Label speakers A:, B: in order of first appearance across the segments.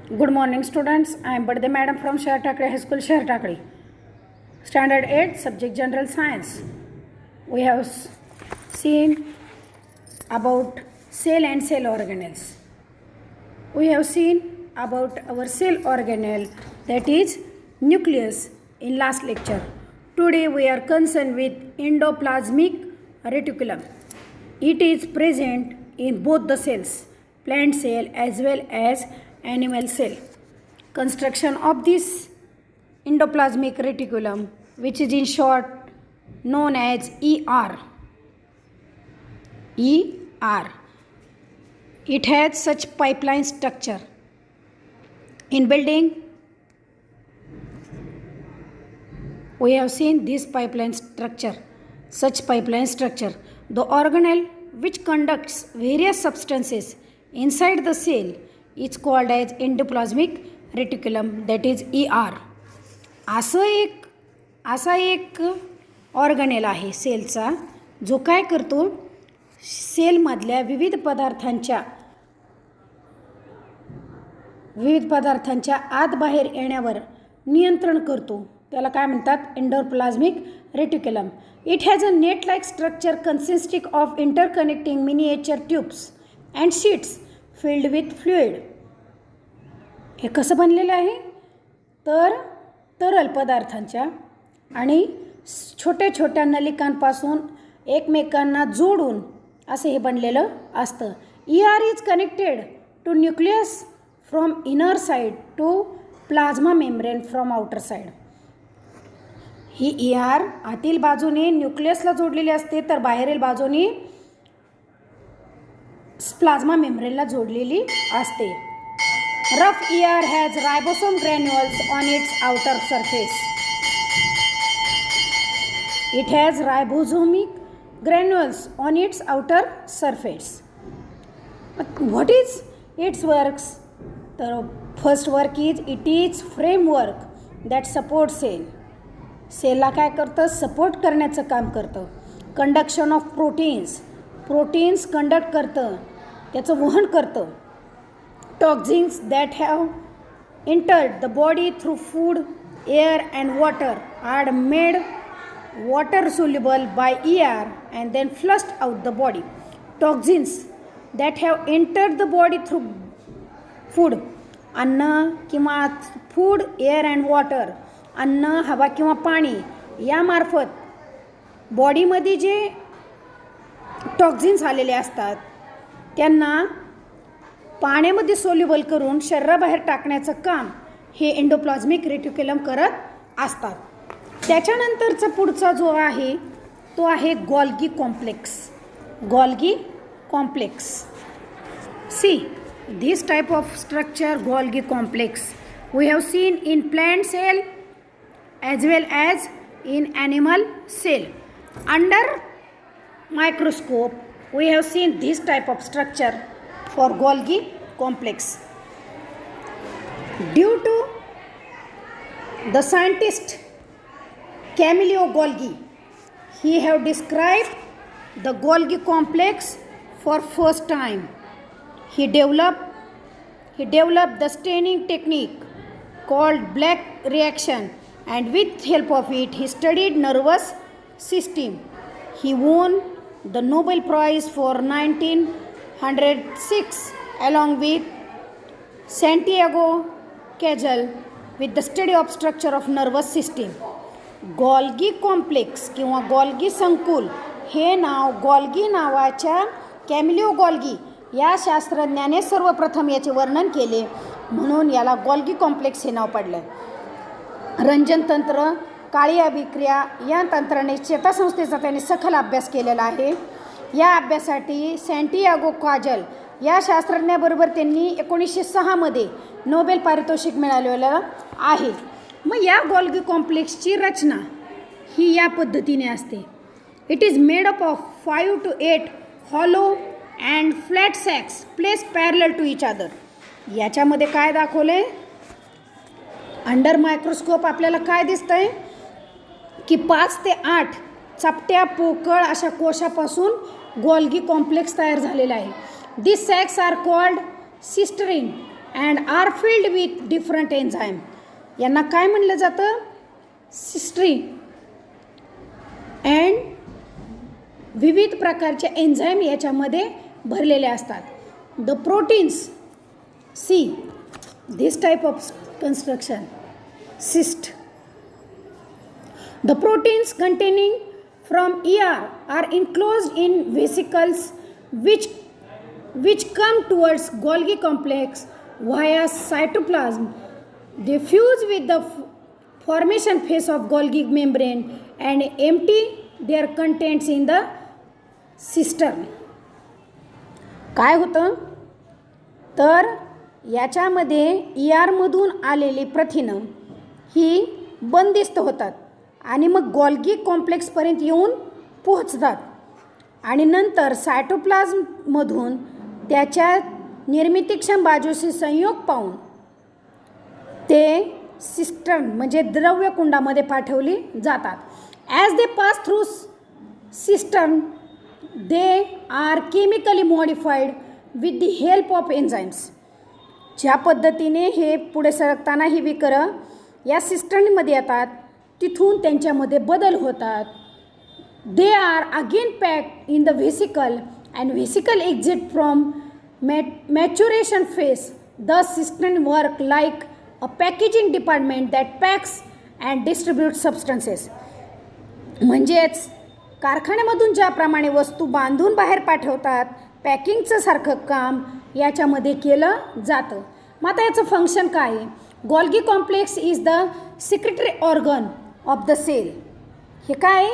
A: Good morning, students. I am Badde Madam from Shahar Takri High School, Shahar Takri. Standard 8, Subject General Science. We have seen about cell and cell organelles. We have seen about our cell organelle, that is nucleus, in last lecture. Today we are concerned with endoplasmic reticulum. It is present in both the cells, plant cell as well as animal cell. Construction of this endoplasmic reticulum, which is in short known as ER. It has such pipeline structure. In building, we have seen this pipeline structure, such pipeline structure. The organelle which conducts various substances inside the cell is called as endoplasmic reticulum, that is ER. असा एक organelle आहे सेलचा, जो काय करतो, सेलमधल्या विविध पदार्थांच्या आत बाहेर येण्यावर नियंत्रण करतो. त्याला काय म्हणतात, endoplasmic reticulum. It has a net like structure consisting of interconnecting miniature tubes and sheets filled with fluid. हे कसं बनलेलं आहे, तर तरल पदार्थांच्या आणि छोट्या छोट्या नलिकांपासून एकमेकांना जोडून असे हे बनलेलं असतं. ER is connected to nucleus from inner side to plasma membrane from outer side. ही ER आतील बाजूने न्यूक्लियसला जोडलेली असते, तर बाहेरील बाजूने प्लाझ्मा मेम्ब्रेनला जोडलेली असते. Rough ER has ribosome granules on its outer surface. It has ribosomic granules on its outer surface. What is its works? The first work is it is framework that supports cell. सेलला काय करतं, support करण्याचं काम करतं. Conduction of proteins conduct करतं, त्याचं वहन करतं. Toxins that have entered the body through food, air and water are made water soluble by ER and then flushed out the body. Toxins that have entered the body through food, अन्न किंवा food, air and water, अन्न, हवा किंवा पाणी यामार्फत बॉडीमध्ये जे toxins आलेले असतात त्यांना पाण्यामध्ये सोल्युबल करून शरीराबाहेर टाकण्याचं काम हे एंडोप्लाझ्मिक रेटिक्युलम करत असतात. त्याच्यानंतरचा पुढचा जो आहे तो आहे Golgi complex. See this type of structure, Golgi complex, we have seen in plant cell as well as in animal cell. Under microscope we have seen this type of structure for Golgi complex. Due to the scientist Camillo Golgi, he have described the Golgi complex for first time. He developed the staining technique called black reaction, and with help of it he studied nervous system. He won the Nobel Prize for 1906 along with Santiago Cajal with the study of structure of nervous system. Golgi complex किंवा Golgi संकुल हे नाव Golgi नावाच्या कॅमिलिओ Golgi या शास्त्रज्ञाने सर्वप्रथम याचे वर्णन केले, म्हणून याला गोल्गी कॉम्प्लेक्स हे नाव पडलं. रंजनतंत्र, काळी अभिक्रिया या तंत्राने चेतासंस्थेचा त्याने सखोल अभ्यास केलेला आहे. या अभ्यासासाठी सॅन्टियागो काजल या शास्त्रज्ञाबरोबर त्यांनी 1906 मध्ये नोबेल पारितोषिक मिळालेलं आहे. मग या गोल्गी कॉम्प्लेक्सची रचना ही या पद्धतीने असते. It is made up of 5 to 8 hollow and flat sacs place parallel to each other. याच्यामध्ये काय दाखवले, अंडर मायक्रोस्कोप आपल्याला काय दिसतंय की 5 ते 8 चपट्या पोकळ अशा कोशापासून गोल्गी कॉम्प्लेक्स तयार झालेला आहे. This sacs are called cisternae and are filled with different enzyme. यांना काय म्हणलं जातं? सिस्ट्री. अँड विविध प्रकारचे एन्झाईम याच्यामध्ये भरलेले असतात. The proteins, see this type of construction, cyst. The proteins containing from ER are enclosed in vesicles which come towards Golgi complex via cytoplasm. They fuse with the formation phase of Golgi membrane and empty their contents in the cistern. काय होतं तर याच्यामध्ये ER मधून आलेली प्रथिनं ही बंदिस्त होतात आणि मग गोल्गी कॉम्प्लेक्सपर्यंत येऊन पोहोचतात आणि नंतर सायटोप्लाझममधून त्याच्या निर्मितीक्षम बाजूशी संयोग पाहून ते सिस्टर्न म्हणजे द्रव्यकुंडामध्ये पाठवली जातात. As they pass through cistern they are chemically modified with the help of enzymes. ज्या पद्धतीने हे पुढे सरकताना ही विकरं या सिस्टर्नमध्ये येतात तिथून त्यांच्यामध्ये बदल होतात. They are again packed in the vesicle and vesicle exit from maturation face. The cistern work like a packaging department that packs and distribute substances. म्हणजेच कारखान्यामधून ज्याप्रमाणे वस्तू बांधून बाहेर पाठवतात पॅकिंगचं सारखं काम याच्यामध्ये केलं जातं. मग आता याचं फंक्शन काय आहे? Golgi complex is the secretory organ of the cell. हे काय?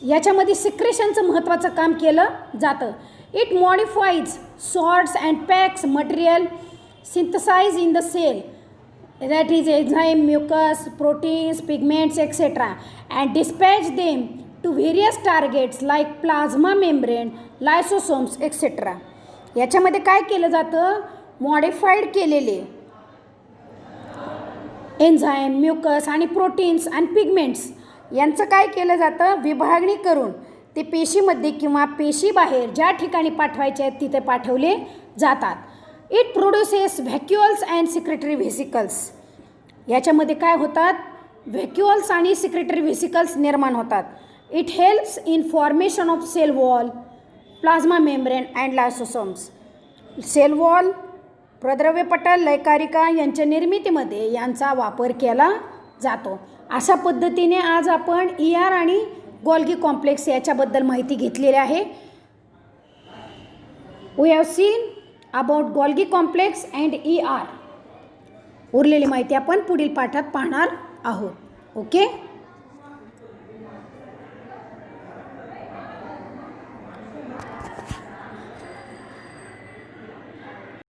A: याच्यामध्ये सिक्रेशनचं महत्त्वाचं काम केलं जातं. It modifies, sorts and packs material synthesize in the cell, that is enzyme, mucus, proteins, pigments etcetera, and dispatch them to various targets like plasma membrane, lysosomes etcetera. याच्यामध्ये काय केलं जातं? मॉडिफाईड केलेले एन्झाईम, म्युकस आणि proteins आणि pigments यांचं काय केलं जातं? विभागणी करून ते पेशीमध्ये किंवा पेशीबाहेर ज्या ठिकाणी पाठवायचे आहेत तिथे पाठवले जातात. It produces vacuoles and secretory vesicles. याच्यामध्ये काय होतात? व्हॅक्युअल्स आणि सिक्रेटरी व्हेसिकल्स निर्माण होतात. It helps in formation of cell wall, plasma membrane and lysosomes. Cell wall, प्रद्रव्यपटल, लयकारिका यांच्या निर्मितीमध्ये यांचा वापर केला जातो. अशा पद्धतीने आज आपण ER आणि गोल्गी कॉम्प्लेक्स याच्याबद्दल माहिती घेतलेली आहे. We have seen about Golgi complex and ER. उरलेली माहिती आपण पुढील पाठात पाहणार आहोत. ओके.